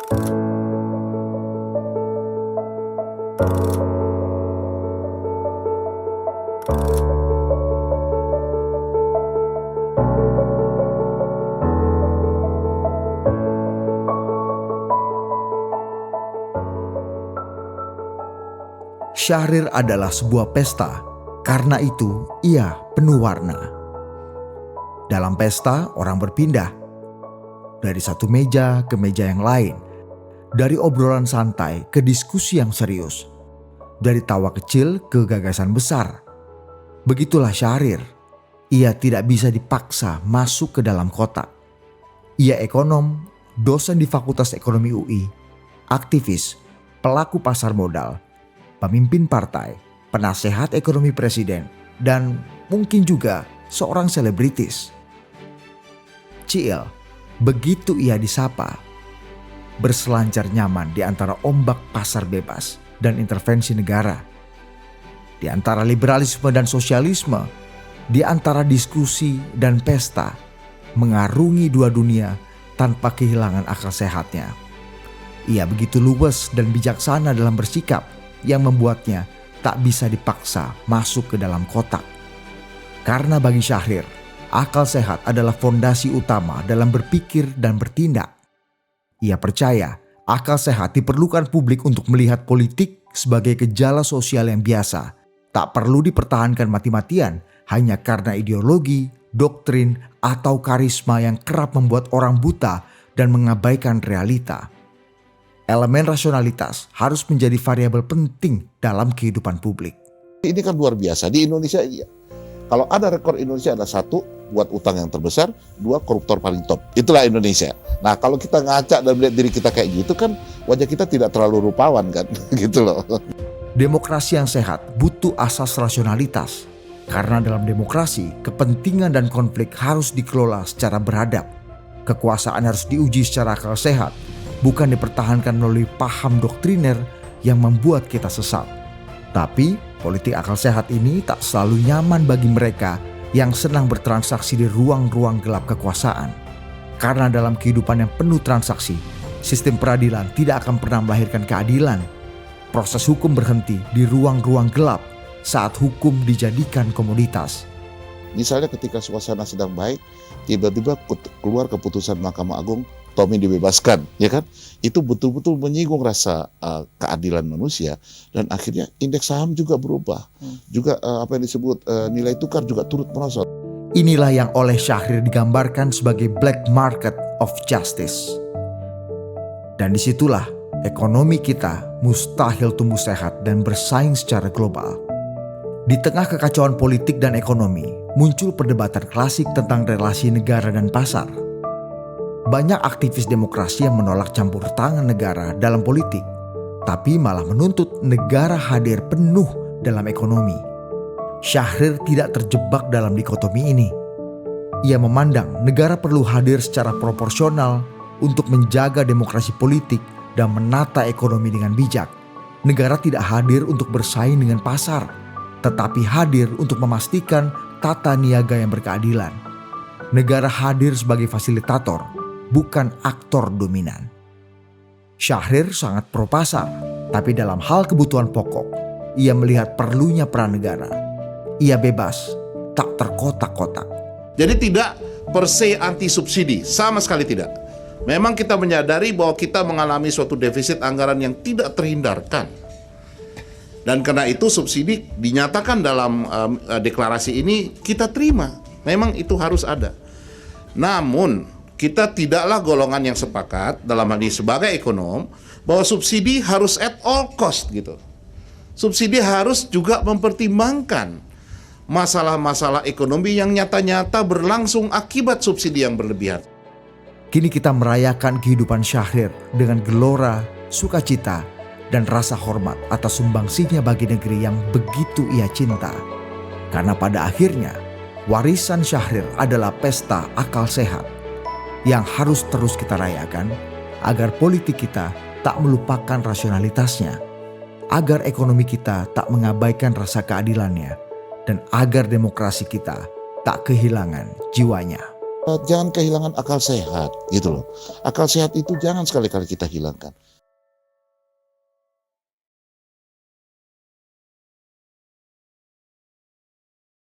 Syahrir adalah sebuah pesta, karena itu ia penuh warna. Dalam pesta, orang berpindah dari satu meja ke meja yang lain, dari obrolan santai ke diskusi yang serius, dari tawa kecil ke gagasan besar. Begitulah Syahrir. Ia tidak bisa dipaksa masuk ke dalam kotak. Ia ekonom, dosen di Fakultas Ekonomi UI, aktivis, pelaku pasar modal, pemimpin partai, penasehat ekonomi presiden, dan mungkin juga seorang selebritis. Ciil, begitu ia disapa, berselancar nyaman di antara ombak pasar bebas dan intervensi negara, di antara liberalisme dan sosialisme, di antara diskusi dan pesta, mengarungi dua dunia tanpa kehilangan akal sehatnya. Ia begitu luwes dan bijaksana dalam bersikap, yang membuatnya tak bisa dipaksa masuk ke dalam kotak. Karena bagi Syahrir, akal sehat adalah fondasi utama dalam berpikir dan bertindak. Ia percaya akal sehat diperlukan publik untuk melihat politik sebagai gejala sosial yang biasa, tak perlu dipertahankan mati-matian hanya karena ideologi, doktrin, atau karisma yang kerap membuat orang buta dan mengabaikan realita. Elemen rasionalitas harus menjadi variabel penting dalam kehidupan publik. Ini kan luar biasa di Indonesia. Kalau ada rekor Indonesia ada satu, buat utang yang terbesar, dua koruptor paling top. Itulah Indonesia. Nah kalau kita ngaca dan melihat diri kita kayak gitu kan wajah kita tidak terlalu rupawan kan gitu loh. Demokrasi yang sehat butuh asas rasionalitas. Karena dalam demokrasi, kepentingan dan konflik harus dikelola secara beradab. Kekuasaan harus diuji secara akal sehat, bukan dipertahankan melalui paham doktriner yang membuat kita sesat. Tapi politik akal sehat ini tak selalu nyaman bagi mereka yang senang bertransaksi di ruang-ruang gelap kekuasaan. Karena dalam kehidupan yang penuh transaksi, sistem peradilan tidak akan pernah melahirkan keadilan. Proses hukum berhenti di ruang-ruang gelap saat hukum dijadikan komoditas. Misalnya ketika suasana sedang baik, tiba-tiba keluar keputusan Mahkamah Agung, Tommy dibebaskan, ya kan? Itu betul-betul menyinggung rasa keadilan manusia dan akhirnya indeks saham juga berubah. Juga apa yang disebut nilai tukar juga turut merosot. Inilah yang oleh Syahrir digambarkan sebagai black market of justice. Dan disitulah ekonomi kita mustahil tumbuh sehat dan bersaing secara global. Di tengah kekacauan politik dan ekonomi, muncul perdebatan klasik tentang relasi negara dan pasar. Banyak aktivis demokrasi yang menolak campur tangan negara dalam politik, tapi malah menuntut negara hadir penuh dalam ekonomi. Syahrir tidak terjebak dalam dikotomi ini. Ia memandang negara perlu hadir secara proporsional untuk menjaga demokrasi politik dan menata ekonomi dengan bijak. Negara tidak hadir untuk bersaing dengan pasar, tetapi hadir untuk memastikan tata niaga yang berkeadilan. Negara hadir sebagai fasilitator, bukan aktor dominan. Syahrir sangat pro pasar, tapi dalam hal kebutuhan pokok, ia melihat perlunya peran negara. Ia bebas, tak terkotak-kotak. Jadi tidak per se anti subsidi, sama sekali tidak. Memang kita menyadari bahwa kita mengalami suatu defisit anggaran yang tidak terhindarkan. Dan karena itu subsidi dinyatakan dalam deklarasi ini kita terima. Memang itu harus ada. Namun kita tidaklah golongan yang sepakat dalam hal ini sebagai ekonom bahwa subsidi harus at all cost gitu. Subsidi harus juga mempertimbangkan masalah-masalah ekonomi yang nyata-nyata berlangsung akibat subsidi yang berlebihan. Kini kita merayakan kehidupan Syahrir dengan gelora, sukacita, dan rasa hormat atas sumbangsihnya bagi negeri yang begitu ia cinta. Karena pada akhirnya, warisan Syahrir adalah pesta akal sehat yang harus terus kita rayakan agar politik kita tak melupakan rasionalitasnya, agar ekonomi kita tak mengabaikan rasa keadilannya, dan agar demokrasi kita tak kehilangan jiwanya. Jangan kehilangan akal sehat gitu loh. Akal sehat itu jangan sekali-kali kita hilangkan.